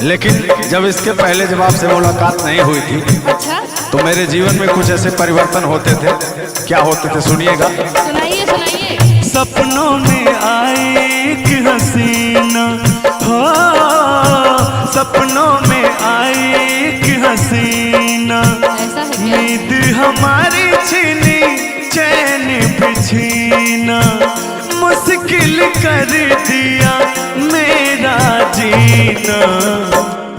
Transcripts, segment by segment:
लेकिन जब इसके पहले जब आपसे मुलाकात नहीं हुई थी, अच्छा, तो मेरे जीवन में कुछ ऐसे परिवर्तन होते थे। क्या होते थे सुनिएगा। सुनाइए सुनाइए। सपनों में आई एक हसीना हो, सपनों में आई एक हसीना, ऐसा है क्या? नींद हमारी छीनी चैन भी छीना, मुश्किल कर दिया मेरा जीना।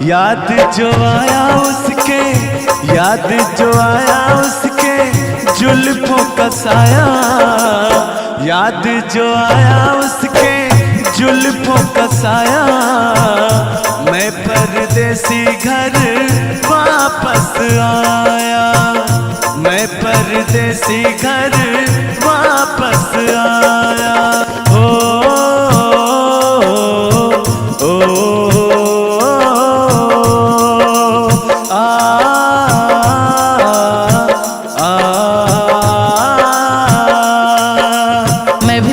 याद जो आया उसके, याद जो आया उसके जुल्फों का साया, याद जो आया उसके जुल्फों का साया। मैं परदेसी घर वापस आया, मैं परदेसी घर वापस आया। ओ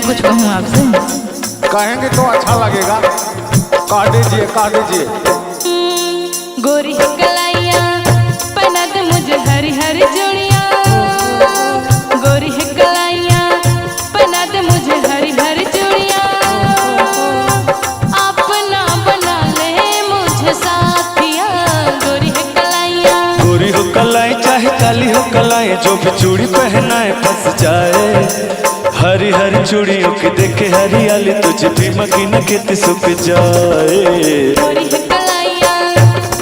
कुछ कहूँ आपसे? कहेंगे तो अच्छा लगेगा। कह दीजिए, कह दीजिए। गोरी कलाइया पहना दे मुझे हरी हरी चूड़िया, गोरी कलाइया पहना दे मुझे हरी हरी चूड़िया, अपना बना ले मुझे साथिया। गोरी कलाइया, गोरी हो कलाई चाहे काली हो कलाई, जो भी चूड़ी पहनाए फंस जाए। हरी हरी चूड़ियों की देखे हरियाली, तुझे भी मकीन खेत सूख जाए। गोरी कलाइया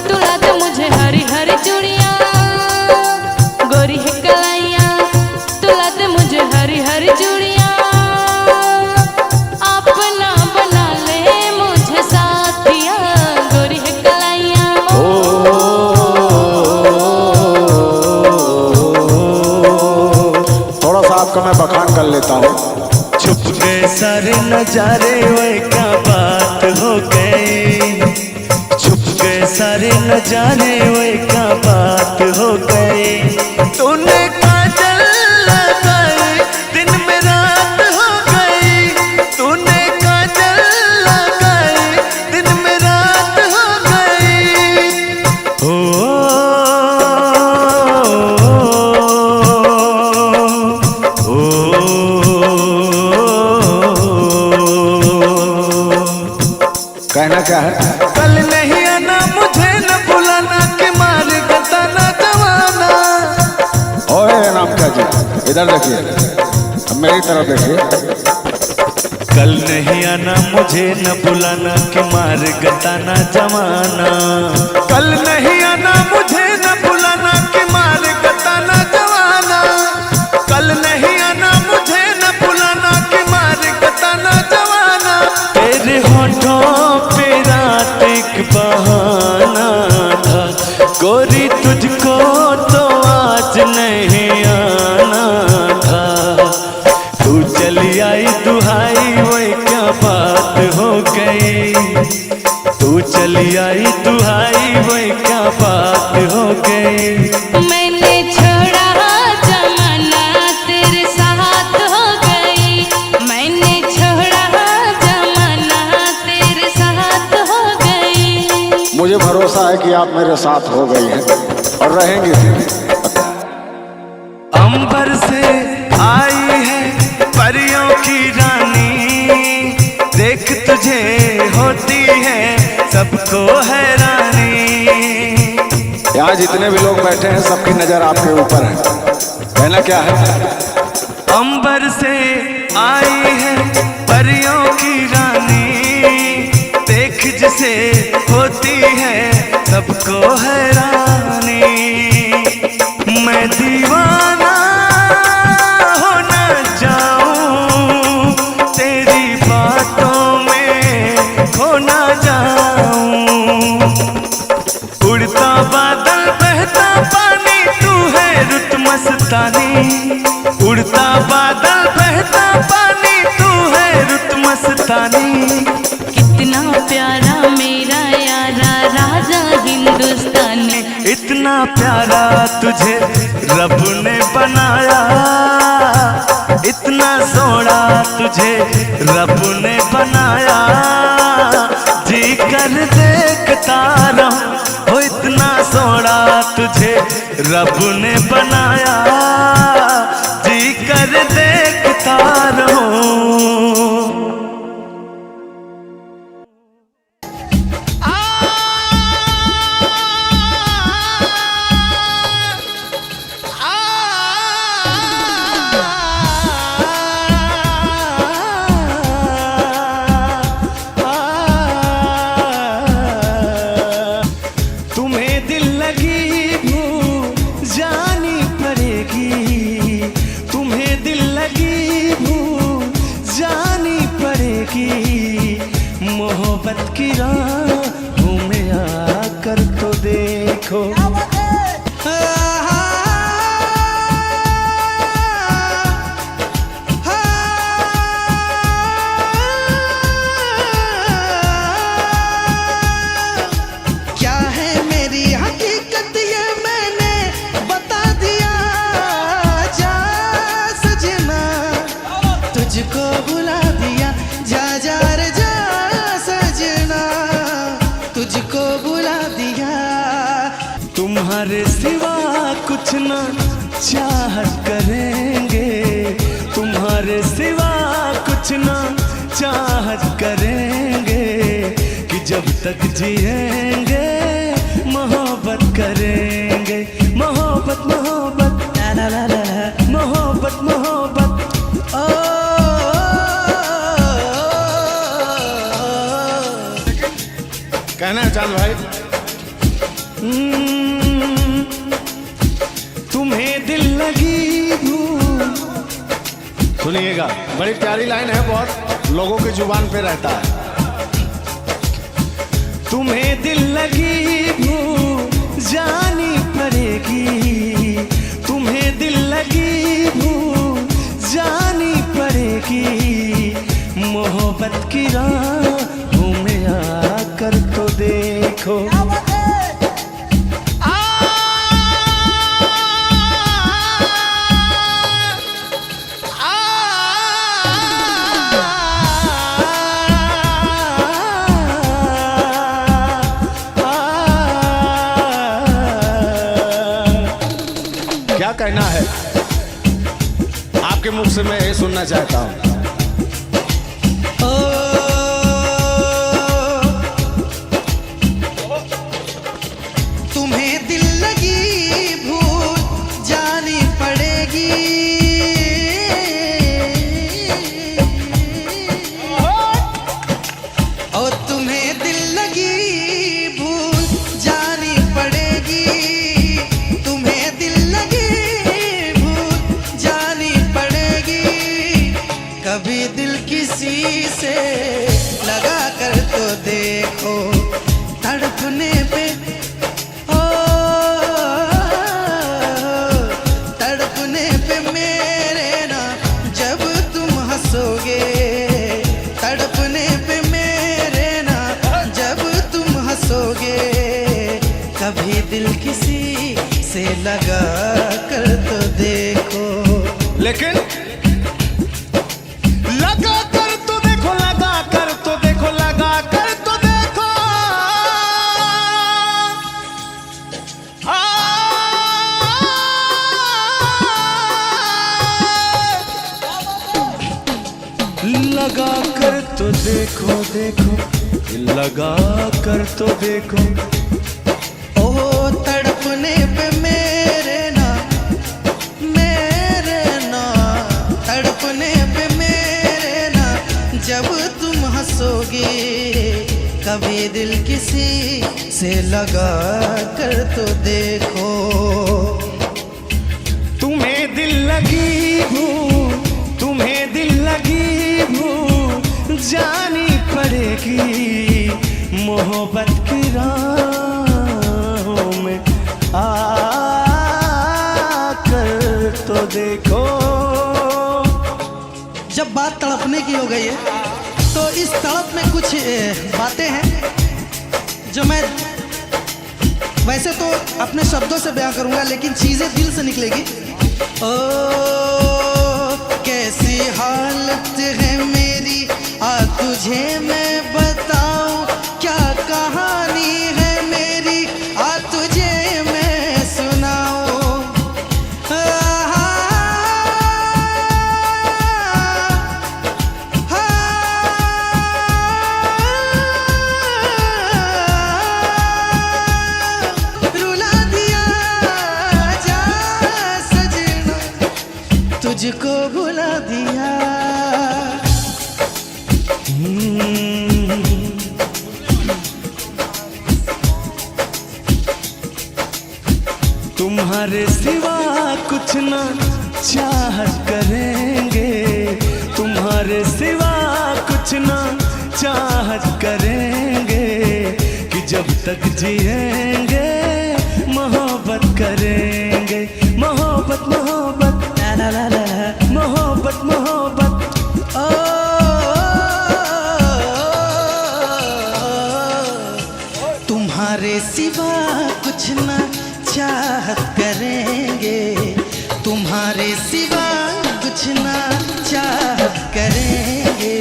तुला दे मुझे हरी हरी चूड़िया, गोरी कलाइया तुला दे मुझे हरी हरी चूड़िया, अपना बना ले मुझे साथिया। गोरी कलाइया थोड़ा सा आपका मैं बखान कर लेता हूँ। छुप गए सारे नजारे वे क्या बात हो गई, छुप गए सारे नजारे वे क्या बात हो गई। तूने काजल लगाई दिन में रात हो गई, तूने काजल लगाई दिन में रात हो गई। कहना क्या है? कल नहीं आना मुझे न बुलाना कि मार गताना जवाना। ओए नाम क्या जी, इधर देखिए, अब मेरी तरफ देखिए। कल नहीं आना मुझे न बुलाना कि मार गताना जवाना, कल नहीं आना मुझे न बुलाना कि मार गताना जवाना, कल नहीं आना मुझे न बुलाना कि मार गताना जवाना। तेरे होठों पे रात एक बहाना था, गोरी तुझको तो आज नहीं आना था। तू चली आई दुहाई वो क्या बात हो गई, तू चली आई दुहाई वो क्या बात हो गई। मैंने छोड़ा जमाना तेरे साथ हो गई, मैंने छोड़ा जमाना तेरे साथ हो गई। मुझे भरोसा है कि आप मेरे साथ हो गई हैं और रहेंगे भी। अंबर से आई है परियों की रानी, देख तुझे होती है सबको हैरानी। यहाँ जितने भी लोग बैठे हैं सबकी नजर आपके ऊपर है। कहना क्या है? अंबर से आई है परियों की रानी, देख जिसे होती है सबको हैरानी। मैं दीवाना हो न जाऊं, तेरी बातों में खो न जाऊं। उड़ता बादल बहता पानी, तू है रुत मस्तानी। उड़ता बादल बहता पानी, तू है रुत मस्तानी। कितना प्यारा मेरा यारा राजा हिंदुस्तानी, इतना प्यारा तुझे रब ने बनाया, इतना सोना तुझे रब ने बनाया। जी कर देखता रब ने बनाया, जी कर देखता रहूं। मोहब्बत की राहों में आकर तो देखो। क्या है मेरी हकीकत ये मैंने बता दिया, जा सजना तुझको बुला दिया, जा जा रे जा सजना तुझको बुला दिया। तुम्हारे सिवा कुछ ना चाहत करेंगे, तुम्हारे सिवा कुछ ना चाहत करेंगे, कि जब तक जिएंगे मोहब्बत करेंगे। मोहब्बत मोहब्बत ला ला ला ला, मोहब्बत मोहब्बत ओ। कहना है चांद भाई, तुम्हें दिल लगी भूल। सुनिएगा, बड़ी प्यारी लाइन है, बहुत लोगों की जुबान पे रहता है। तुम्हें दिल लगी भूल जानी पड़ेगी, तुम्हें दिल लगी भूल जानी पड़ेगी। मोहब्बत की राहों में आकर तो देखो। क्या कहना है आपके मुख से, मैं ये सुनना चाहता हूँ। तुम्हें दिल लगी भूल जानी पड़ेगी, और तुम्हें दिल लगी भूल जानी पड़ेगी, तुम्हें दिल लगी भूल जानी पड़ेगी। कभी दिल किसी से लगा कर तो देखो, तड़पने पे तड़पने पे मेरे ना जब तुम हंसोगे, तड़पने पे मेरे ना जब तुम हंसोगे। कभी दिल किसी से लगा कर तो देखो। लेकिन लगा कर तो देखो, लगा कर तो देखो, लगा कर तो देखो। लगा कर तो देखो देखो, लगा कर तो देखो। ओ तड़पने पे मेरे ना तड़पने पे मेरे ना जब तुम हंसोगे। कभी दिल किसी से लगा कर तो देखो। तुम्हें दिल लगी भूल, तुम्हें दिल लगी भूल जानी पड़ेगी। मोहब्बत की राहों में आकर तो देखो। जब बात तड़पने की हो गई है तो इस तड़प में कुछ बातें हैं जो मैं वैसे तो अपने शब्दों से बयां करूंगा, लेकिन चीजें दिल से निकलेगी। ओ कैसी हालत है मेरी, आ तुझे मैं बताऊं क्या कहानी है मेरी, आ तुझे मैं सुनाऊं मुझको भुला दिया। तुम्हारे सिवा कुछ ना चाहत करेंगे, तुम्हारे सिवा कुछ ना चाहत करेंगे, कि जब तक जिएंगे मोहब्बत करेंगे। मोहब्बत मोहब्बत ला ला ला ला, मोहब्बत मोहब्बत। ओ तुम्हारे सिवा कुछ ना चाहत करेंगे, तुम्हारे सिवा कुछ ना चाहत करेंगे,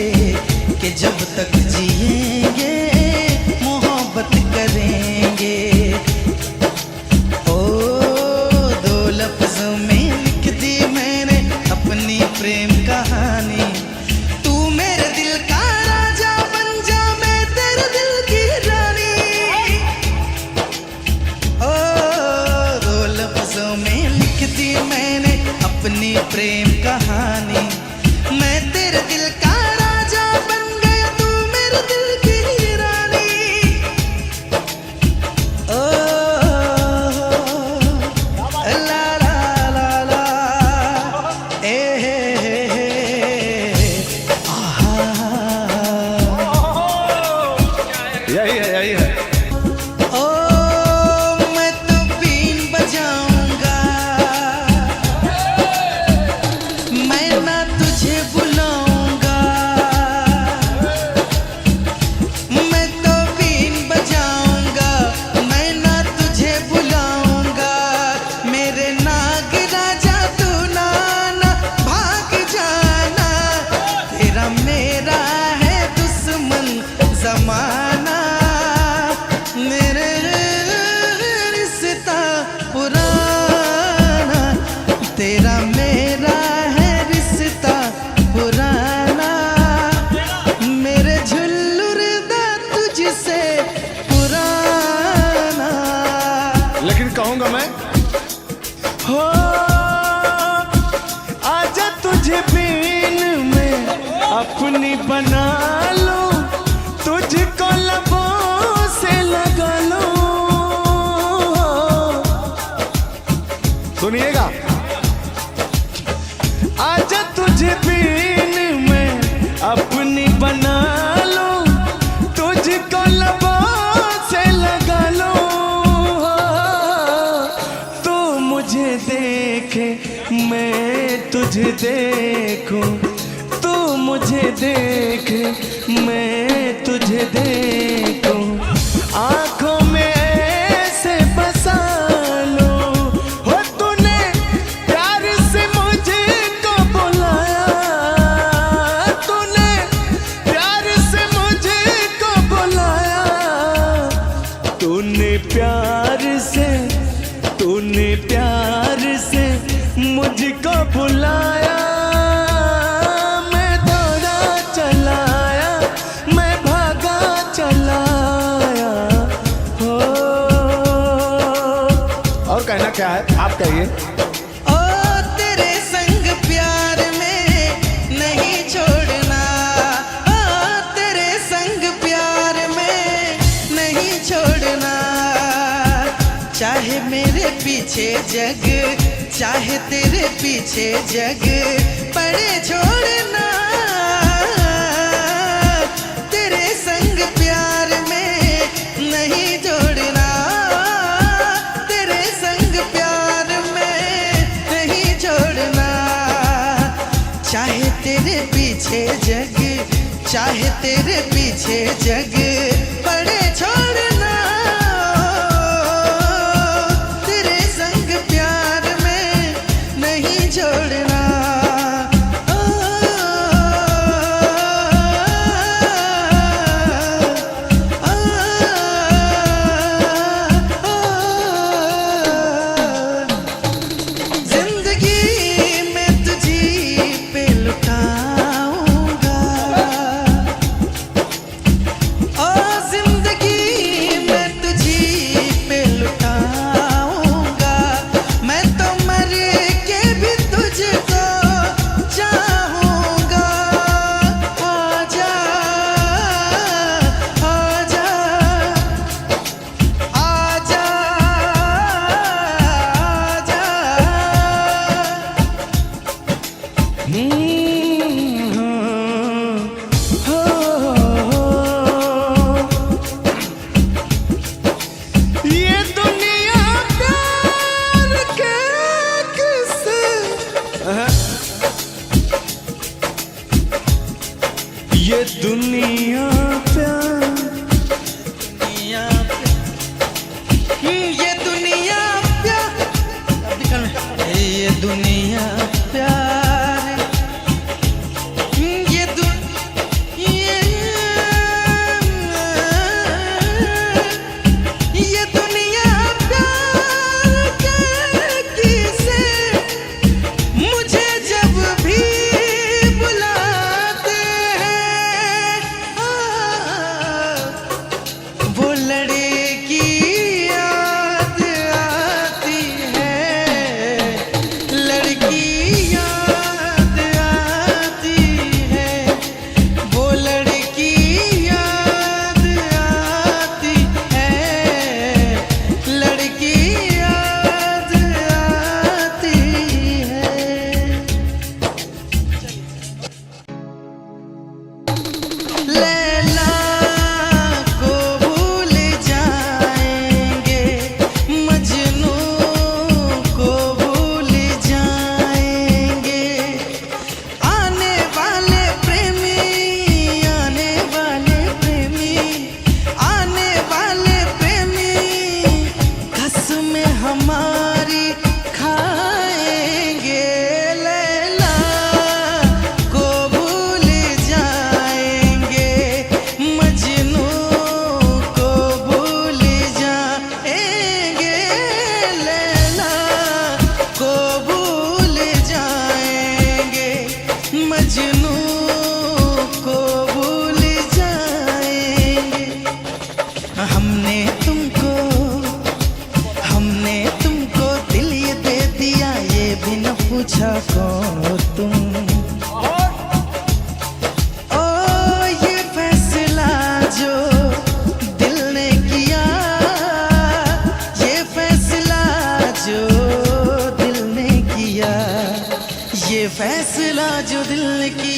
कि जब तक जिएंगे मोहब्बत करेंगे। ओ दो लफ्जों में लिख दी मैंने अपनी प्रेम कहानी। तू मेरे दिल का राजा बन जा, मैं तेरे दिल की रानी। ओ दो लफ्जों में लिख दी मैंने अपनी प्रेम कहानी। मैं तेरे दिल का राजा बन गया, तू मेरे दिल की रानी। ओ ला ला ला ला, ए आहा। यही है यही है। ओ मैं तो बीन बजाऊंगा, मैं ना तुझे बुलाऊंगा। मैं तो बीन बजाऊंगा, मैं ना तुझे बुलाऊंगा। मेरे नाग राजा तू ना भाग जाना, तेरा मेरा है दुश्मन जमाना। मेरे रिश्ता पुराना, तेरा मेरा है रिश्ता पुराना। मेरे झुल्लुर दा तुझसे पुराना। लेकिन कहूंगा मैं, हो आजा तुझे बीन में अपनी बना लो, तुझको लबों से लगा लो। सुनिएगा, आजा तुझे बीन में अपनी बना लो, तुझको लबों से लगा लो। तू मुझे देखे मैं तुझे देखूं, तू मुझे देखे मैं तुझे देखूं। आंखों में ऐसे बसा लो, हो तूने प्यार से मुझको बुलाया, तूने प्यार से मुझको बुलाया। तूने प्यार से मुझको बुलाया। मैं दौड़ा चलाया, मैं भागा चलाया। हो और कहना क्या है आप कहिए। ओ तेरे संग प्यार में नहीं छोड़ना, ओ तेरे संग प्यार में नहीं छोड़ना। चाहे मेरे पीछे जग, चाहे तेरे पीछे जग पड़े छोड़ना। तेरे संग प्यार में नहीं जोड़ना, तेरे संग प्यार में नहीं छोड़ना। चाहे तेरे पीछे जग, चाहे तेरे पीछे जग पड़े छोड़ना। तेरे संग प्यार में नहीं छोड़ना। जिंदगी में तुझी पे लुटाऊंगा।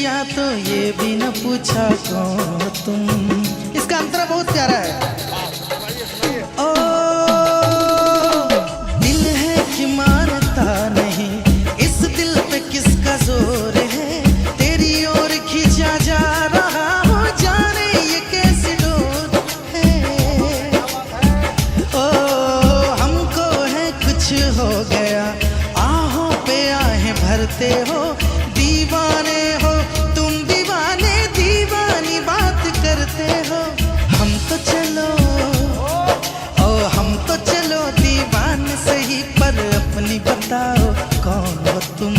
किया तो ये भी न पूछा कौन तुम। इसका अंतरा बहुत प्यारा है। ओ दिल है कि मानता नहीं, इस दिल पे किसका जोर है, तेरी ओर खींचा जा रहा हो, जाने ये कैसी डोर है। ओ हमको है कुछ हो गया, आहों पे आहें भरते हो, दीवाने हो तुम दीवाने, दीवानी बात करते हो। हम तो चलो दीवाने सही, पर अपनी बताओ कौन हो तुम।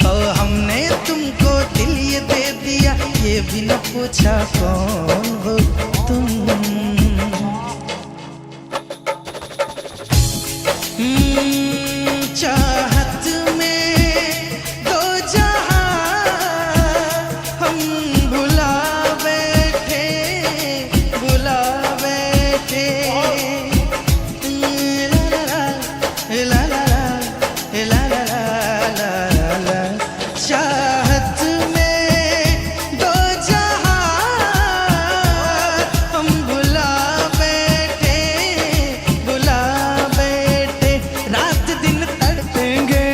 ओ हमने तुमको दिल ये दे दिया, ये भी न पूछा कौन हो तुम। चाहत में दो जहां हम भुला बैठे, भुला बैठे। ला ला ला ला ला ला। चाहत में दो जहां हम भुला बैठे, भुला बैठे। रात दिन तड़पेंगे,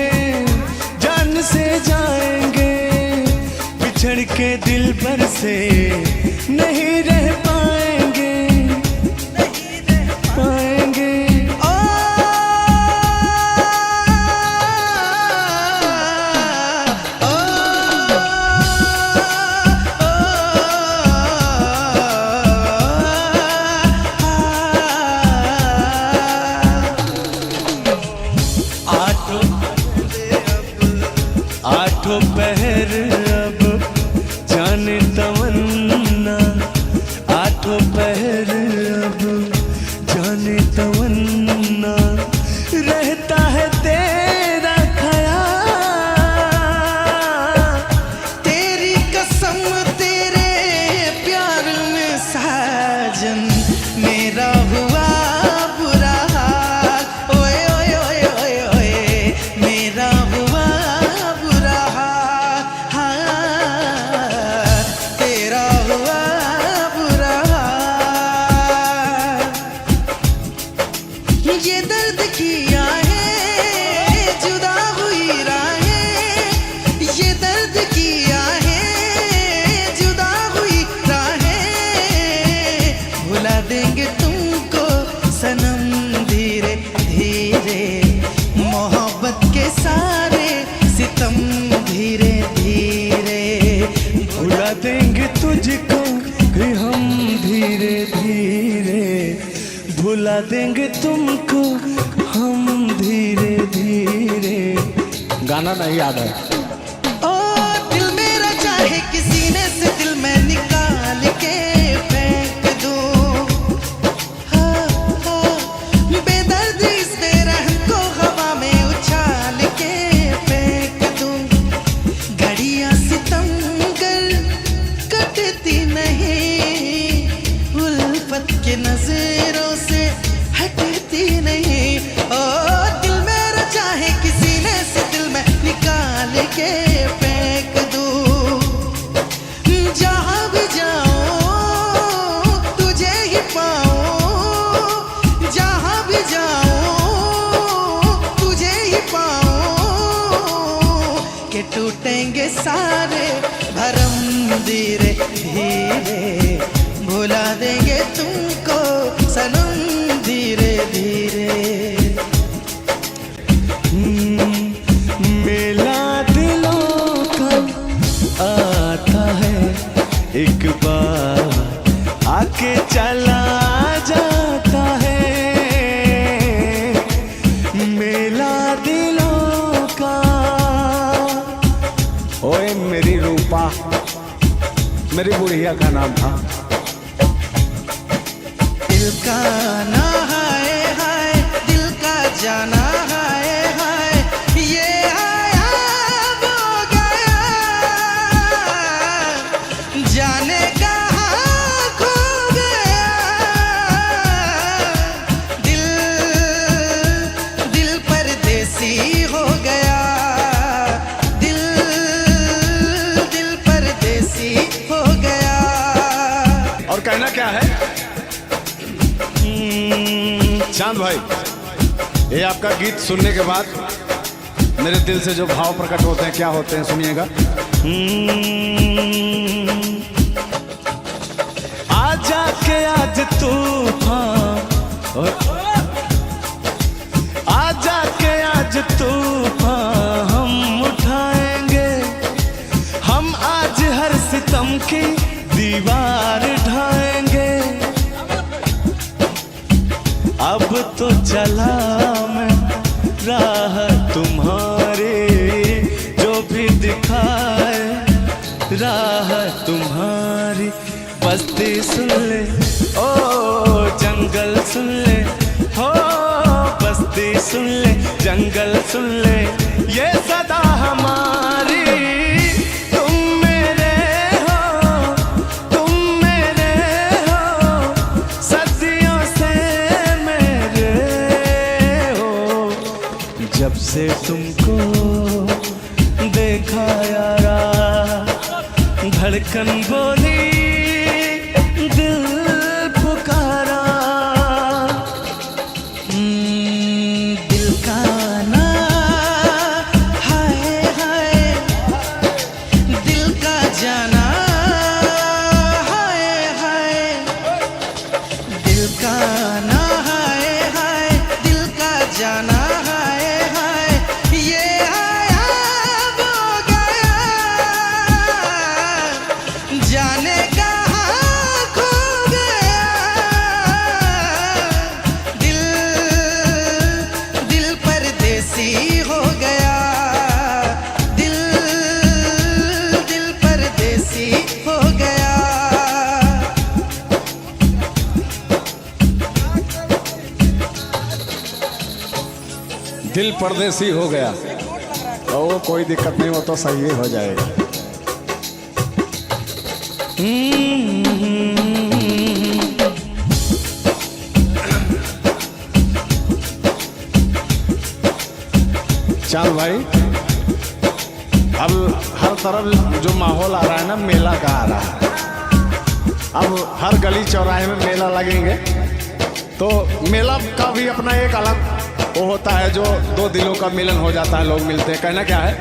जान से जाएंगे, बिछड़ के दिल भर से नहीं रह पाएंगे, नहीं रह पाएंगे। आठों पहर अब जाने तमन्ना, आठों पहर अब जाने तमन्ना, रहता है तेरा ख्याल। तेरी कसम तेरे प्यार में साजन, मेरा हुआ बुरा हाल। ओए ओए ओए ओए ओए, मेरा हुआ बुरा हाल, तेरा हुआ बुरा हाल। ये दर्द किया है जुदा हुई राहें, ये दर्द किया है जुदा हुई राहें। भुला देंगे तुमको सनम धीरे धीरे, मोहब्बत के सारे सितम धीरे धीरे। भुला देंगे तुझको भी हम धीरे धीरे, भुला देंगे तुमको हम धीरे धीरे। गाना नहीं याद है। ओ दिल मेरा चाहे कि सीने से दिल मैं निकाल के फेंक दूं, हाँ, हाँ, बेदर्द इस बेरहम को हवा में उछाल के फेंक दूं। घड़ियां सितमगर कटती नहीं, उल्फत के नजरों से हटती नहीं। ओ दिल मेरा चाहे कि सीने से दिल मैं निकाल के फेंक दूं। जहां भी जाऊं तुझे ही पाऊं, जहां भी जाऊं तुझे ही पाऊं। के टूटेंगे सारे भरम धीरे धीरे, भुला देंगे तुमको सनम धीरे धीरे। मेला दिलों का आता है, एक बार आके चला जाता है। मेला दिलों का। ओए मेरी रूपा, मेरी बुढ़िया का नाम था। दिल का ना हाय हाय, दिल का जाना हाय हाय, ये आया वो गया, जाने कहाँ खो गया। दिल दिल परदेसी हो गया, दिल और कहना क्या है? चांद भाई, ये आपका गीत सुनने के बाद मेरे दिल से जो भाव प्रकट होते हैं, क्या होते हैं, सुनिएगा। आजा के आज तूफान, आजा के आज तूफान हम उठाएंगे, हम आज हर सितम की दीवार ढाएंगे। अब तो चला मैं राह तुम्हारी, जो भी दिखाए राह तुम्हारी। बस्ती सुन ले ओ जंगल सुन ले, हो बस्ती सुन ले जंगल सुन ले, ये सदा हमारी। तुम मेरे हो, तुम मेरे हो, सदियों से मेरे हो। जब से तुमको देखा यारा, धड़कन बोली दिल पुकारा। दिल का ना हाय हाय, दिल का जाना हाय हाय, दिल का ना हाय हाय, दिल का जाना हाय हाय, ये आया वो गया, जाने कहाँ खो गया। दिल दिल परदेसी हो गया, दिल दिल परदेसी हो गया। दिल परदेसी हो गया, ओ कोई दिक्कत नहीं, वो तो सही ही हो जाएगा। चांद भाई, अब हर तरफ जो माहौल आ रहा है ना, मेला का आ रहा है। अब हर गली चौराहे में मेला लगेंगे, तो मेला का भी अपना एक अलग वो होता है, जो दो दिलों का मिलन हो जाता है, लोग मिलते हैं। कहना क्या है?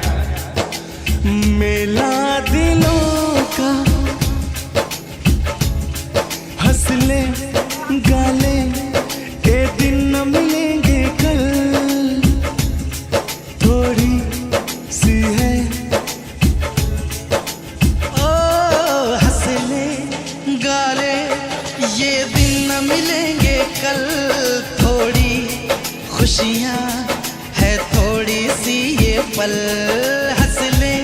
मेला दिलों का, हंसले गाले ए दिन न मिलेंगे कल, थोड़ी सी है ओ हंसले गाले ये दिन न मिलेंगे कल, थोड़ी खुशियाँ है थोड़ी सी ये पल। हंसले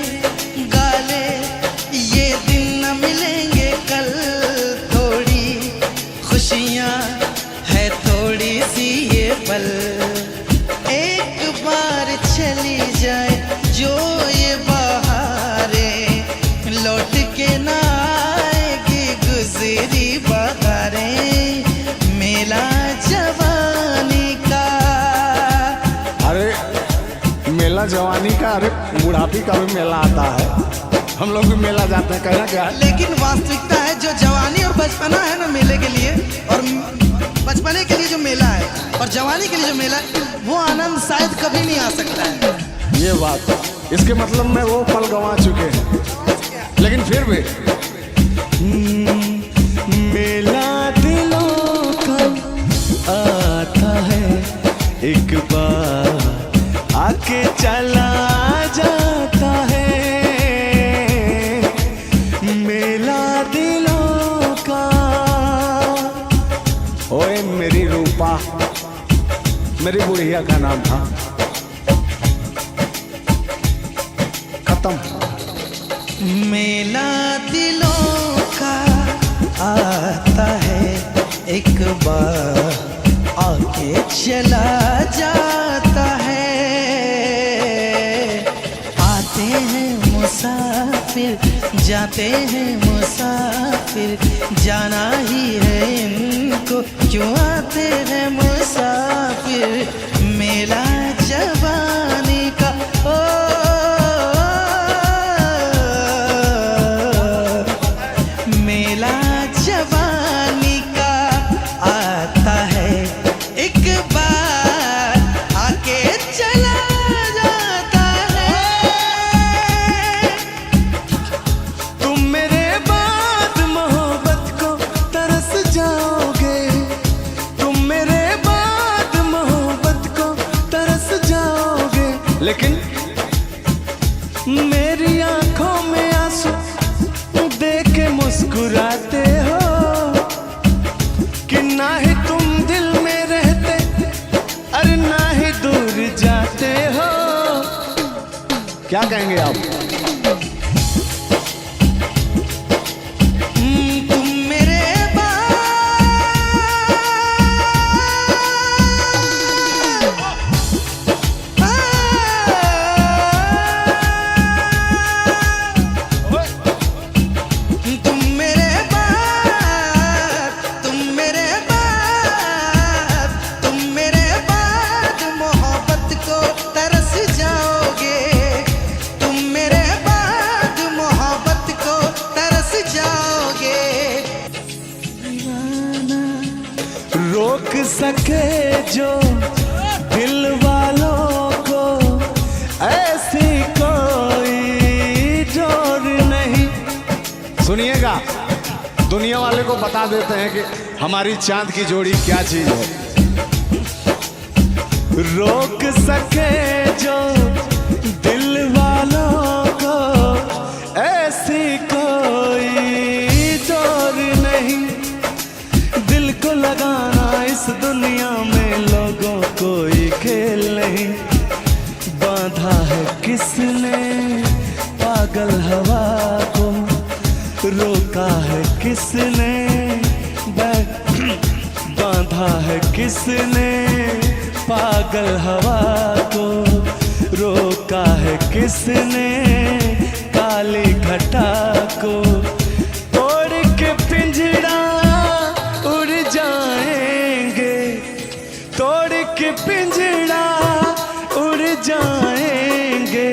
गाले ये दिन न मिलेंगे कल, थोड़ी खुशियाँ है थोड़ी सी ये पल। एक बार चली जाए जो ये बहारें, लौट के ना आएगी गुजरी बहारें। मेला जवानी का, अरे मेला जवानी का, अरे बुढ़ापी का भी मेला आता है, हम लोग भी मेला जाते हैं। कहना क्या है? लेकिन वास्तविकता है जो जवानी और बचपना है ना मेले के लिए, और बचपने के लिए जो मेला है और जवानी के लिए जो मेला है, वो आनंद शायद कभी नहीं आ सकता है। ये बात, इसके मतलब में वो पल गंवा चुके हैं, लेकिन फिर भी मेला दिलों का आता है, एक बार आके चला जाता है। मेला दिलों का, ओए मेरी रूपा, मेरी बुढ़िया का नाम था, खत्म। मेला दिलों का आता है, एक बार आके चला जाता है। आते हैं मुसाफिर, जाते हैं मुसाफिर, जाना ही है इनको, क्यों आते हैं मुसाफिर। मेला जवानी का, ओ मेला जवानी क्या कहेंगे आप? तुम मेरे रोक सके जो दिल वालों को ऐसी कोई जोर नहीं। सुनिएगा, दुनिया वाले को बता देते हैं कि हमारी चांद की जोड़ी क्या चीज है। रोक सके जो दिल वालों को ऐसी कोई जोर नहीं। दिल को लगाना इस दुनिया में लोगों कोई खेल नहीं। बांधा है किसने पागल हवा को, रोका है किसने बांधा है किसने पागल हवा को, रोका है किसने काली घटा को। तोड़ के पिंजड़ा उड़ जाएंगे, तोड़ के पिंजड़ा उड़ जाएंगे।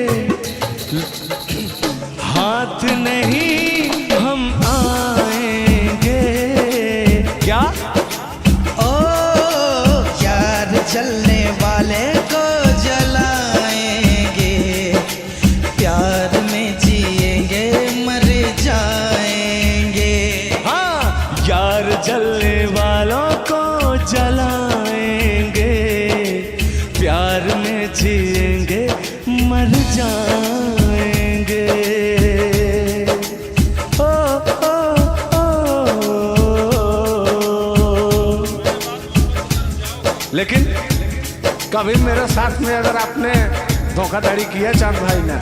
हाथ नहीं हम आएंगे। क्या? ओ यार जलने वाले को जलाएंगे, प्यार में जिएंगे मर जाएंगे। हाँ, यार जलने वालों को जलाएंगे, प्यार में जिएंगे मर जाएंगे। ओ, ओ, ओ। लेकिन कभी मेरे साथ में अगर आपने धोखाधड़ी किया चांद भाई ने,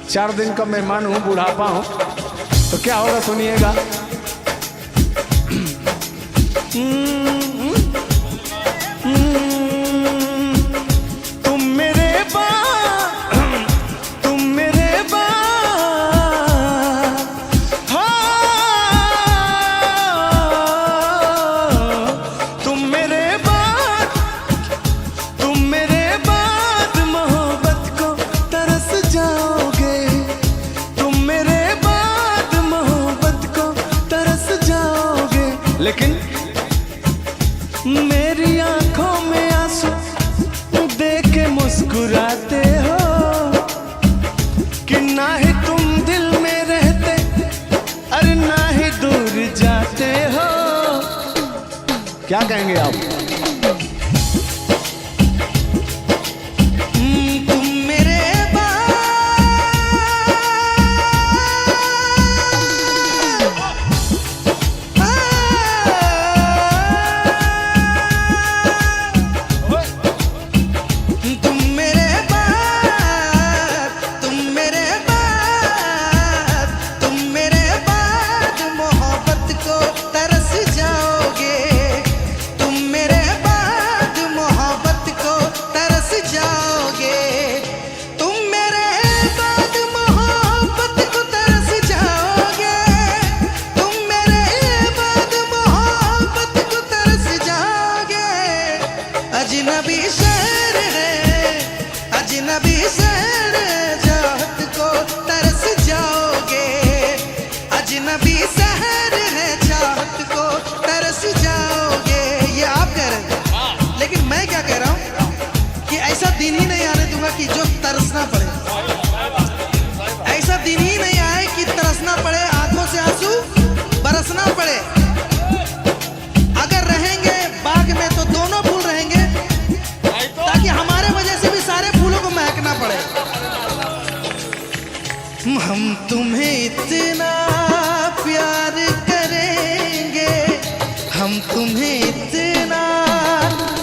4 दिन का मेहमान हूँ, बुढ़ापा हूँ, तो क्या होगा सुनिएगा। तुम मेरे बाद मोहब्बत को तरस जाओगे। तुम मेरे बाद मोहब्बत को तरस जाओगे। लेकिन मेरी आंखों में आंसू देख के मुस्कुराते हो कि ना ही तुम दिल में रहते, अरे ना ही दूर जाते हो। क्या कहेंगे आप? तुम मेरे अजनबी शहर है, अजनबी शहर चाहत को तरस जाओगे। अजनबी शहर है चाहत को तरस जाओगे। ये आप कह रहे हैं, लेकिन मैं क्या कह रहा हूँ कि ऐसा दिन ही नहीं आने दूंगा कि जो तरसना पड़े। ऐसा दिन ही नहीं आए कि तरसना पड़े, आंखों से आंसू बरसना पड़े। अगर रहेंगे बाग में तो दोनों फूल रहेंगे, ताकि हमारे वजह से भी सारे फूलों को महकना पड़े। हम तुम्हें इतना प्यार करेंगे, हम तुम्हें इतना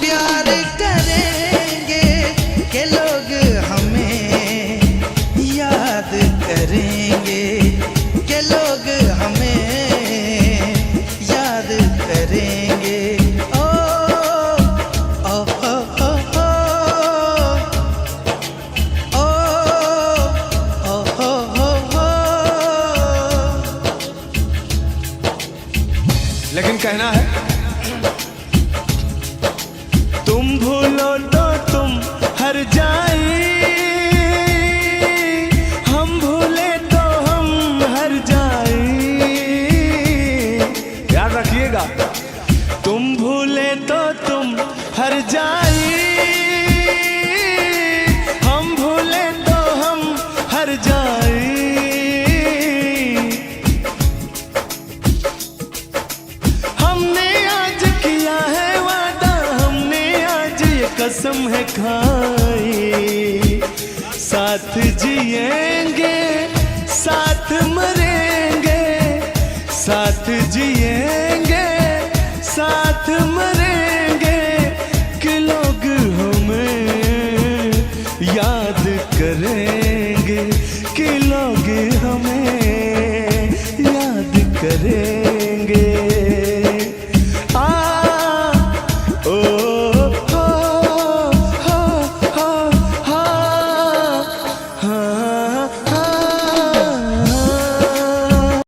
प्यार करेंगे कि लोग हमें करेंगे। ओ ओ ओ ओ ओ ओ ओ ओ ओ। लेकिन कहना है तुम भूलो तो तुम हर जाए, हम भूले तो हम हर जाए। याद रखिएगा, तुम भूले तो तुम हर जाए, हम भूले तो हम हर जाए। हमने आज किया है वादा, हमने आज ये कसम है खाई, साथ जिएंगे साथ मरेंगे, साथ जिएंगे साथ मरेंगे, कि लोग हमें याद करेंगे, कि लोग हमें याद करेंगे।